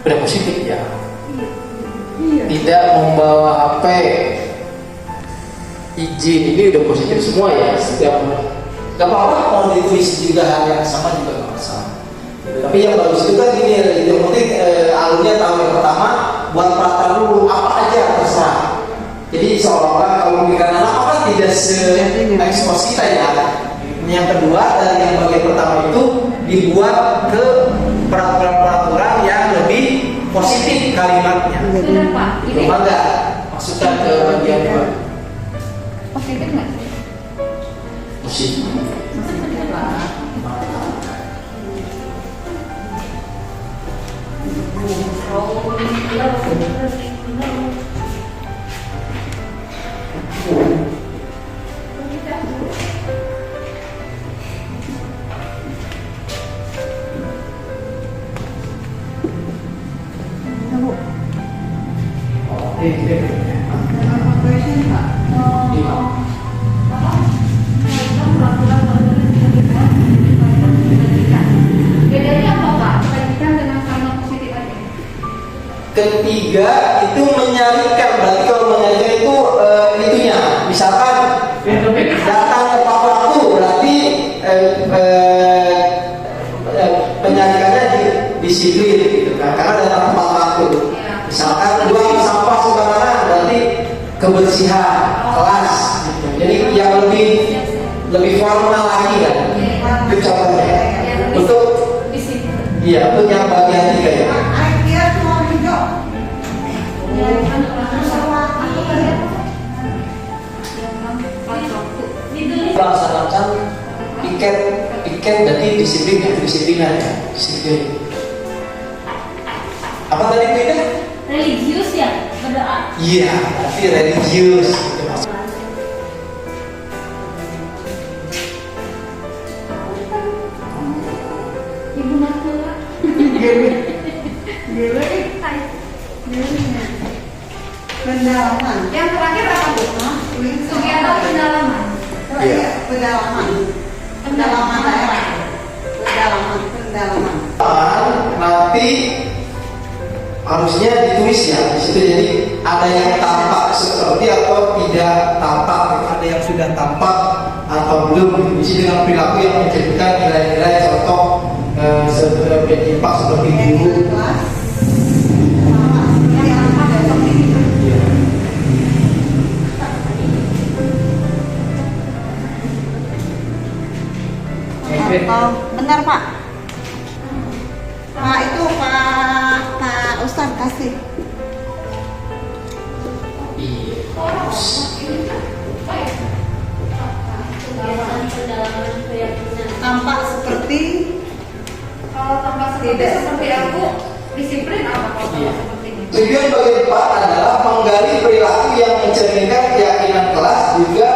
Udah positif ya. Tidak membawa HP. Izin, ini udah positif semua ya. Setiap gak apa-apa mau ditulis juga hal yang sama juga gak masalah. Tapi yang bagus itu kan gini, yang penting alurnya tahu yang pertama buat peraturan dulu apa aja terserah. Jadi seolah-olah kalau memberikan anak apa tidak se-ekspos kita ya. Yang kedua dari yang bagian pertama itu dibuat ke peraturan-peraturan yang lebih positif kalimatnya. Sudah Pak. Ini Maka masukkan ke bagian dua. positif nggak sih? Positif. Bedanya apa Pak? Pendidikan dengan karma positif aja. Ketiga itu menyalikan, berarti kalau menyalikan itu itunya, misalkan datang tepat waktu, berarti penyalikannya disiplin, gitu kan? Karena datang tepat waktu. Misalkan buang sampah sembarangan, berarti kebersihan kelas. Gitu. Jadi yang lebih formal lagi kan? Itu contohnya. Untuk iya, untuk yang bagian tiga ya. Melaksanakan piket berarti disiplin ya, disiplinan ya, disiplin. Apa tadi beda? Religius ya, berdoa. Iya, berarti religius. Itu maksudnya. Ibu Martula. Pendalaman. Yang terakhir apa Bu? Kegiatan pendalaman. Iya. Pendalaman. Pendalaman daerah. Pendalaman. Nanti harusnya ditulis ya di situ, jadi ada yang tampak seperti atau tidak tampak, ada yang sudah tampak atau belum. Di sini dengan perilaku yang menceritakan nilai-nilai contoh penyimpak seperti guru. Oh, benar Pak. Pak itu Pak Ustadz kasih. Tampak seperti Kalau tambah seperti aku disiplin apa kalau seperti ini? Tujuan bagian 4 adalah menggali perilaku yang mencerminkan keyakinan kelas juga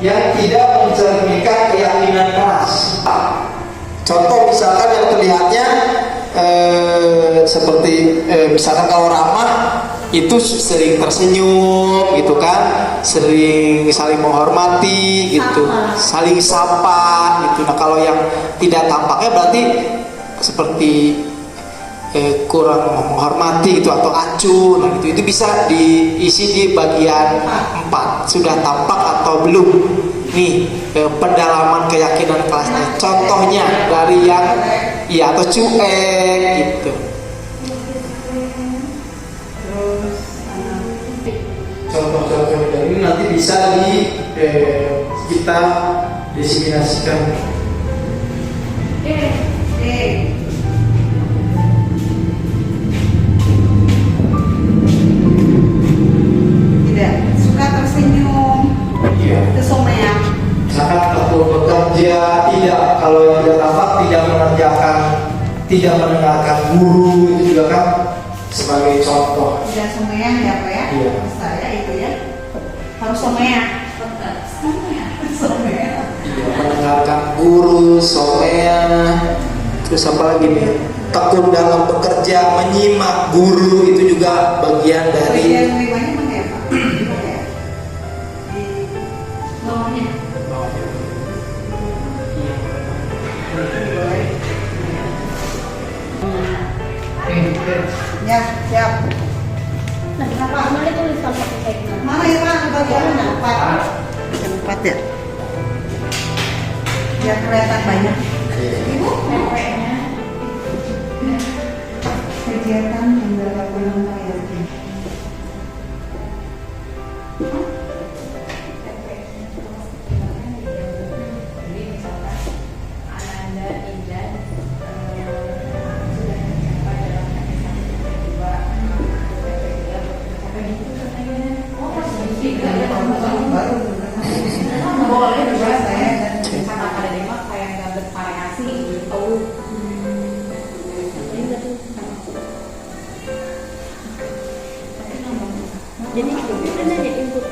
yang tidak mencerminkan keyakinan kelas. Contoh misalkan yang terlihatnya seperti misalkan kalau ramah itu sering tersenyum gitu kan, sering saling menghormati gitu, saling sapa gitu. Nah kalau yang tidak tampaknya berarti seperti kurang menghormati gitu atau acuh, nah gitu. Itu bisa diisi di bagian 4, sudah tampak atau belum. Nih pendalaman keyakinan kelasnya, contohnya dari yang iya atau cuek gitu. Contoh-contoh dari ini nanti bisa kita diseminasikan. Tidak suka tersenyum. Iya. Kesomean. Misalkan waktu bekerja tidak, kalau yang tidak tampak tidak mendengarkan guru, itu juga kan sebagai contoh. Tidak somean ya Pak ya? Iya. Saya itu ya. Harus somean. Somean. Iya, mendengarkan guru, somea, terus apa lagi nih? Tekun dalam bekerja, menyimak guru, itu juga bagian dari. Bagian limanya mana ya Pak? Di mana ya? Di Bawahnya. Ya, siap. Nah, kenapa mana tulis pakai kayak gini? Mana ya Pak? Bagian mana? 4 ya? Biar kelihatan banyak. Ibu PP-nya. Kegiatan pendalaman keyakinan. Boleh juga saya dan kata akademik kayak nggak bervariasi gitu. Jadi itu aja input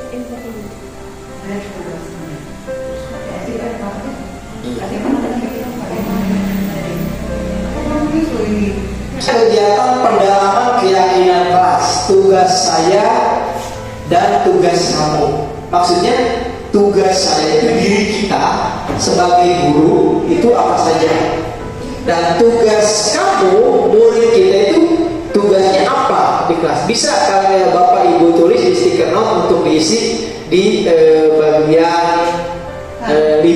ini. Kegiatan pendalaman keyakinan kelas, tugas saya dan tugas kamu. Maksudnya tugas saya itu diri kita sebagai guru itu apa saja, dan tugas kamu murid kita itu tugasnya apa di kelas. Bisa kalian Bapak Ibu tulis di stiker note untuk diisi di bagian 5.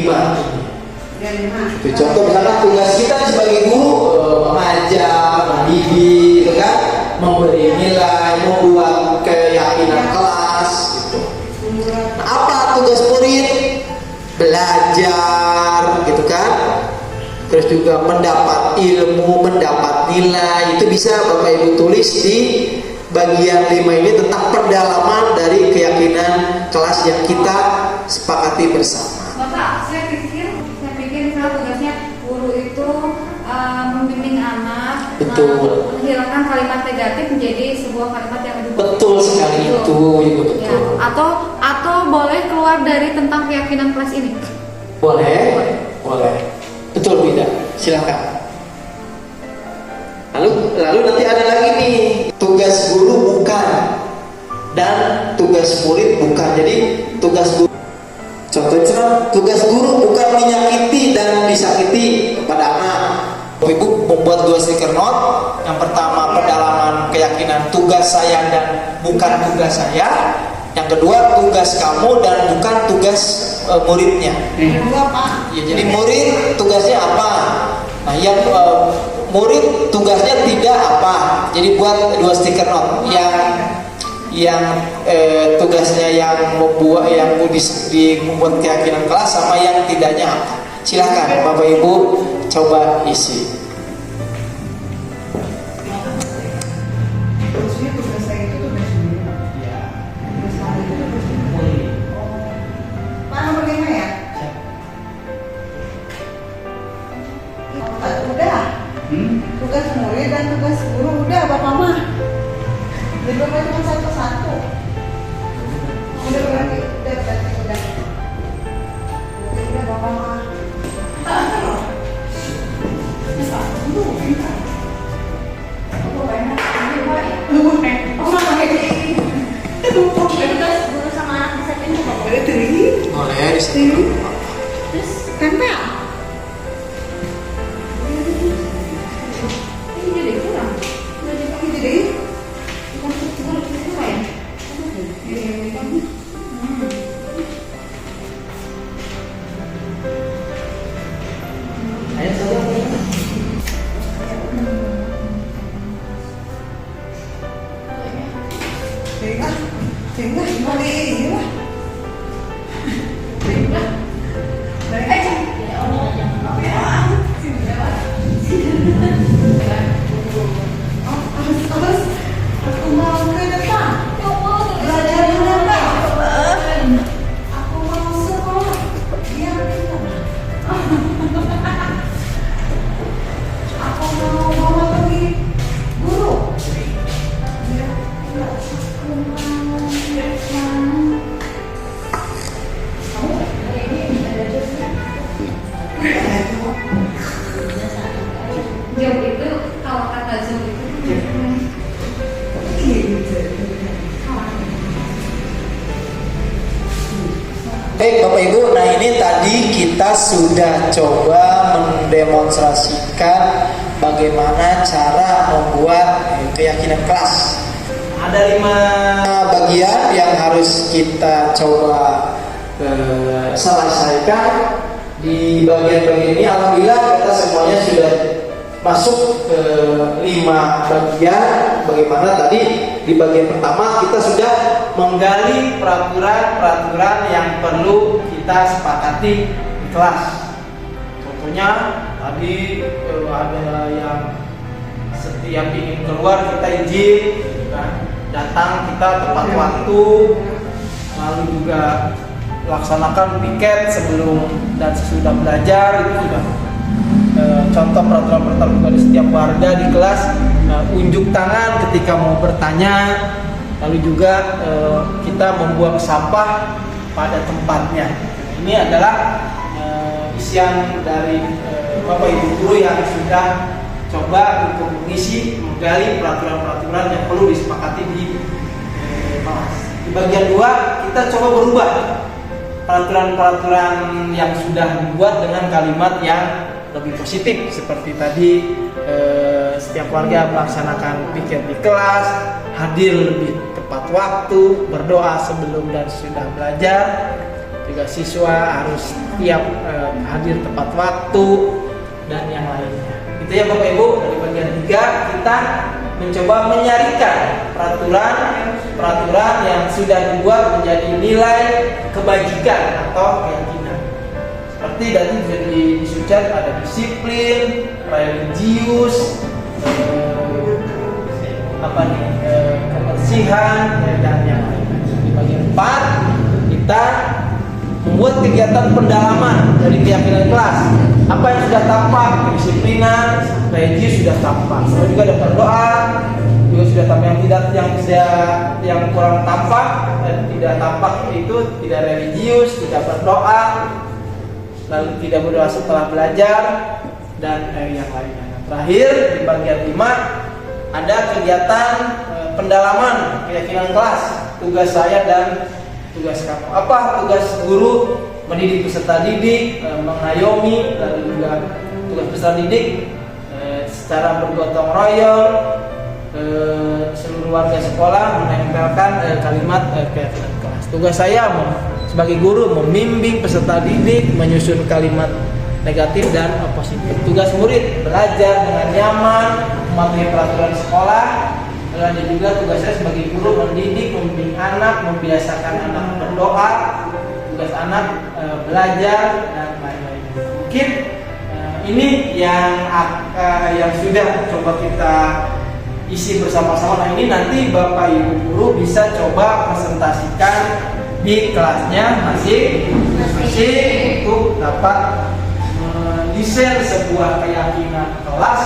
Contoh misalnya tugas kita sebagai guru mengajar, mendidik, gitu kan, memberi nilai, membuat keyakinan kelas, gitu. Nah, apa tugas murid? Belajar, gitu kan. Terus juga mendapat ilmu, mendapat nilai. Itu bisa Bapak Ibu tulis di bagian 5 ini tentang pendalaman dari keyakinan kelas yang kita sepakati bersama. Bapak, saya pikir misalnya tugasnya guru itu membimbing anak, Betul. menghilangkan kalimat negatif menjadi sebuah kalimat yang lebih Betul sekali itu, Ibu, betul. Ya. Atau boleh keluar dari tentang keyakinan kelas ini. Boleh. Betul, tidak? Silakan. Lalu nanti ada lagi nih, tugas guru bukan dan tugas murid bukan. Jadi tugas guru, contohnya tugas guru bukan menyakiti dan disakiti kepada anak. Ibu membuat 2 stiker note. Yang pertama pendalaman keyakinan tugas saya dan bukan tugas saya. Yang kedua tugas kamu dan bukan tugas muridnya. Ya, jadi murid tugasnya apa? Nah, yang murid tugasnya tidak apa. Jadi buat 2 stiker note. Yang tugasnya yang membuat membuat keyakinan kelas sama yang tidaknya apa. Silakan Bapak Ibu coba isi. Tugas murid dan tugas guru udah Bapak mah. Jadi Bapak cuma satu-satu. Udah berarti udah. Udah Bapak mah. Tugas guru sama anak bisa pindah. Boleh di sini. Terus Tempel. Ini jadi kurang. Jadi Tinggal ini lah. Aku mau ke depan. Belajar di depan. Aku mau sekolah. Diam kita. Aku mau bawa pergi guru. Dia tidak. Aku mau jauh itu kalau kata jauh itu Bapak Ibu, nah ini tadi kita sudah coba mendemonstrasikan bagaimana cara membuat keyakinan kelas. Ada 5 bagian yang harus kita coba selesaikan. Di bagian-bagian ini alhamdulillah kita semuanya sudah masuk ke 5 bagian. Bagaimana tadi di bagian pertama kita sudah menggali peraturan-peraturan yang perlu kita sepakati di kelas. Contohnya tadi ada yang setiap ingin keluar kita izin, kan? Datang kita tepat waktu, lalu juga laksanakan piket sebelum dan sesudah belajar. Itu sudah contoh peraturan-peraturan dari setiap warga di kelas. Unjuk tangan ketika mau bertanya, lalu juga kita membuang sampah pada tempatnya. Ini adalah isian dari Bapak Ibu guru yang sudah coba untuk menggali peraturan-peraturan yang perlu disepakati di kelas. Di bagian 2 kita coba berubah peraturan-peraturan yang sudah dibuat dengan kalimat yang lebih positif, seperti tadi setiap warga melaksanakan piket di kelas, hadir lebih tepat waktu, berdoa sebelum dan sesudah belajar, juga siswa harus tiap hadir tepat waktu, dan yang lainnya. Itu ya Bapak Ibu. Dari bagian 3 kita mencoba menyarikan peraturan yang sudah dibuat menjadi nilai kebajikan atau keyakinan. Seperti tadi sudah disusun ada disiplin, religius, kebersihan, dan yang lain. Di bagian 4 kita membuat kegiatan pendalaman dari keyakinan kelas. Apa yang sudah tampak, kedisiplinan, religius sudah tampak. Semua juga ada berdoa, juga sudah tampak. Yang kurang tampak, tidak tampak itu tidak religius, tidak berdoa, lalu tidak berdoa setelah belajar, dan yang lainnya. Terakhir di bagian 5 ada kegiatan pendalaman keyakinan kelas. Tugas saya dan tugas kamu. Apa tugas guru? Mendidik peserta didik, mengayomi, lalu juga tugas peserta didik secara bergotong royong seluruh warga sekolah menempelkan kalimat keyakinan kelas. Tugas saya sebagai guru membimbing peserta didik menyusun kalimat negatif dan positif. Tugas murid belajar dengan nyaman, mematuhi peraturan sekolah. Lalu ada juga tugas saya sebagai guru mendidik, membimbing anak, membiasakan anak berdoa, tugas anak belajar, dan lain-lain. Mungkin ini yang sudah coba kita isi bersama-sama. Nah, ini nanti Bapak Ibu guru bisa coba presentasikan di kelasnya masing-masing untuk dapat mendesain sebuah keyakinan kelas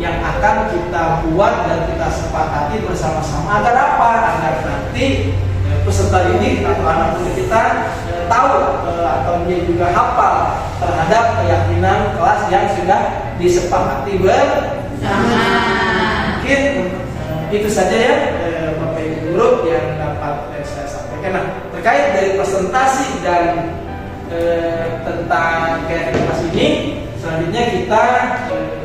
yang akan kita buat dan kita sepakati bersama-sama. Agar apa? Agar nanti peserta didik atau anak didik kita tahu atau dia juga hafal terhadap keyakinan kelas yang sudah disepakati bersama. Mungkin itu saja ya Bapak Ibu guru yang dapat saya sampaikan. Nah, terkait dari presentasi dan tentang keyakinan kelas ini, selanjutnya kita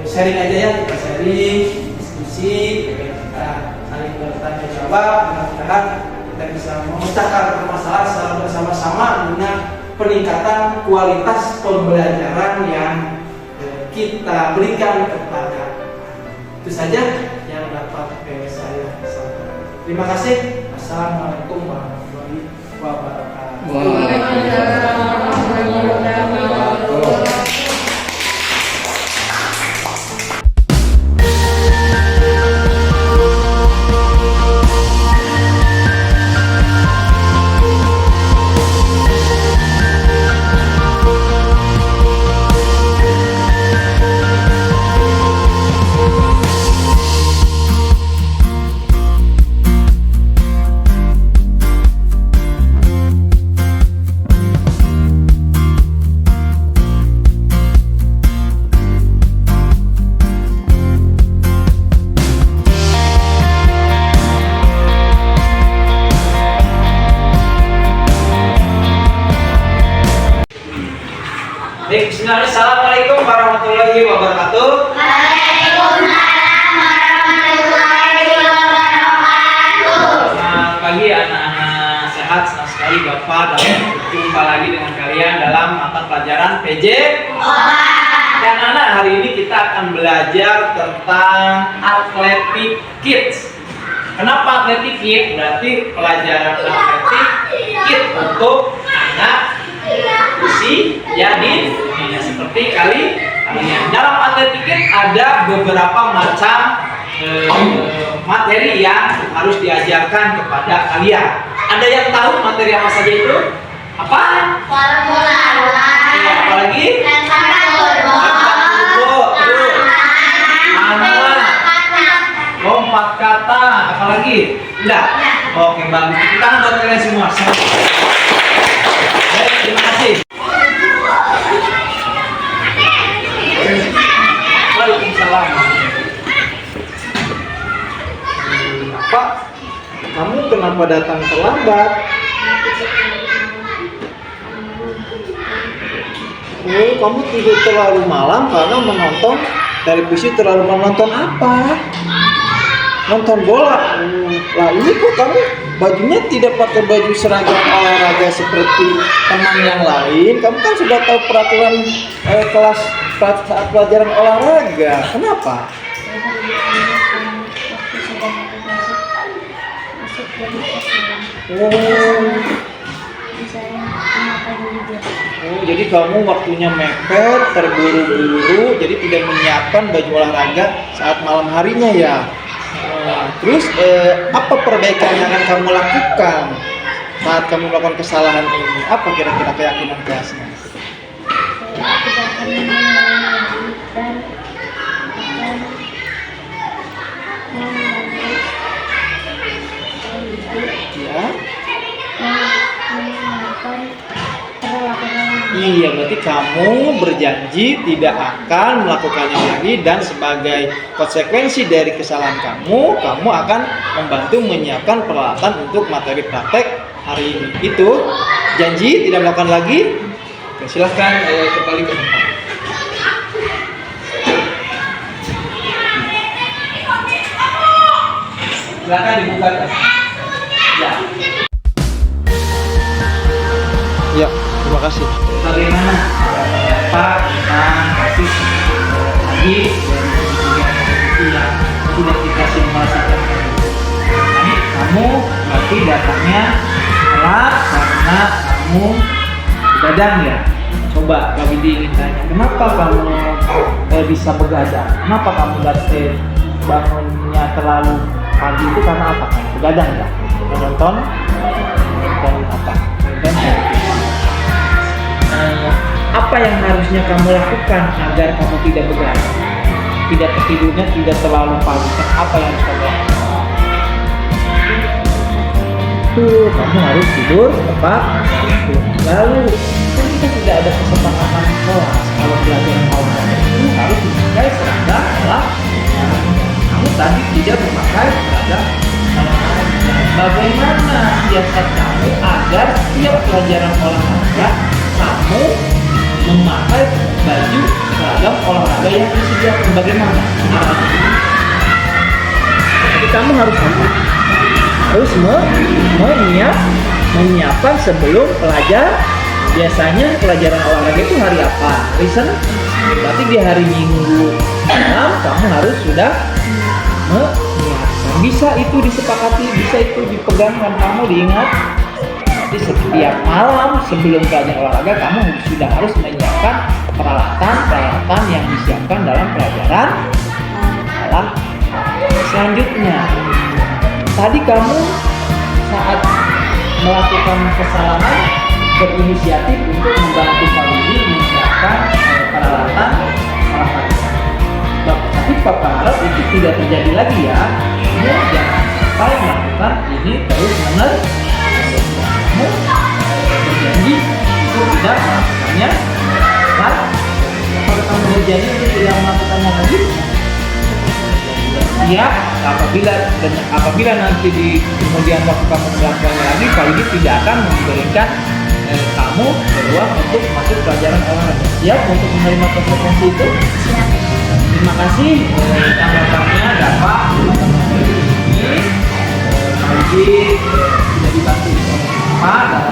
sharing aja ya, kita sharing, diskusi, kita saling bertanya jawab. Mudah-mudahan kita bisa memecahkan permasalahan secara bersama-sama guna peningkatan kualitas pembelajaran yang kita berikan kepada. Itu saja yang dapat saya sampaikan. Terima kasih. Assalamualaikum warahmatullahi wabarakatuh. Baik, Assalamualaikum warahmatullahi wabarakatuh. Waalaikumsalam warahmatullahi wabarakatuh. Selamat pagi anak-anak sehat, senang sekali Bapak dapat berjumpa lagi dengan kalian dalam mata pelajaran PJ. Dan anak, hari ini kita akan belajar tentang Athletic Kids. Kenapa Athletic Kids? Berarti pelajaran Athletic Kids untuk anak usia dini. Seperti kalian dalam Athletic Kids ada beberapa macam materi yang harus diajarkan kepada kalian. Ada yang tahu materi apa saja itu? Apa? Formula 1. Ya, apalagi? Lempar turbo. Lompat kata. Apalagi? Enggak. Oke, bagus. Kita buat kalian semua. Baik, terima kasih. Waalaikumsalam. Pak, kamu kenapa kenapa datang terlambat? Oh, kamu tidur terlalu malam karena menonton televisi. Terlalu menonton apa? Nonton bola. Lah ini kok kamu bajunya tidak pakai baju seragam olahraga seperti teman yang lain. Kamu kan sudah tahu peraturan kelas saat pelajaran olahraga. Kenapa? Oh, jadi kamu waktunya mepet, terburu-buru, jadi tidak menyiapkan baju olahraga saat malam harinya ya. Terus apa perbaikan yang akan kamu lakukan saat kamu melakukan kesalahan ini? Apa kira-kira keyakinan kelasnya? Ya. Iya, berarti kamu berjanji tidak akan melakukannya lagi, dan sebagai konsekuensi dari kesalahan kamu akan membantu menyiapkan peralatan untuk materi praktek hari ini. Itu janji tidak melakukan lagi. Oke, silahkan kembali ke tempat. Silakan dibuka. Ya. Ya, terima kasih. Bagaimana Pak tentang kasus lagi dari yang sudah kita simulasikan? Ini kamu berarti datangnya telat karena kamu begadang ya. Coba Kak Widi ingin tanya, kenapa kamu bisa begadang? Kenapa kamu bangunnya terlalu pagi itu karena apa? Begadang ya? Menonton apa? Apa yang harusnya kamu lakukan agar kamu tidak begadang, tidak tidurnya tidak terlalu pagi? Apa yang harus kamu lakukan? Kamu harus tidur tepat waktu. Lalu kan kita tidak ada kesepakatan kelas kalau pelajaran olahraga itu harus memakai seragam olahraga. Kamu tadi tidak memakai seragam olahraga. Bagaimana siasat kamu agar setiap pelajaran olahraga kamu memakai baju seragam olahraga yang disediakan? Bagaimana? Jadi kamu harus apa? Harus menyiapkan sebelum pelajar. Biasanya pelajaran olahraga itu hari apa? Reason? Berarti di hari Minggu malam kamu harus sudah menyiapkan. Bisa itu disepakati, bisa itu dipegang dan kamu diingat. Jadi setiap malam sebelum pelajaran olahraga kamu sudah harus menyiapkan peralatan yang disiapkan dalam pelajaran olahraga. Selanjutnya, tadi kamu saat melakukan kesalahan berinisiatif untuk membantu Widi menyiapkan peralatan olahraga. Tapi Papa harap itu tidak terjadi lagi ya. Jangan sampai melakukan ini terus-menerus. Kamu berjanji untuk tidak melakukannya. Kalau kamu berjanji untuk tidak melakukannya lagi, siap apabila nanti di kemudian waktu kamu melakukannya lagi, kali ini tidak akan memberikan kamu peluang untuk masuk pelajaran olahraga. Siap untuk menerima konsekuensi itu? Terima kasih tanggapannya dapat ini. Kali ini sudah dibantu Pak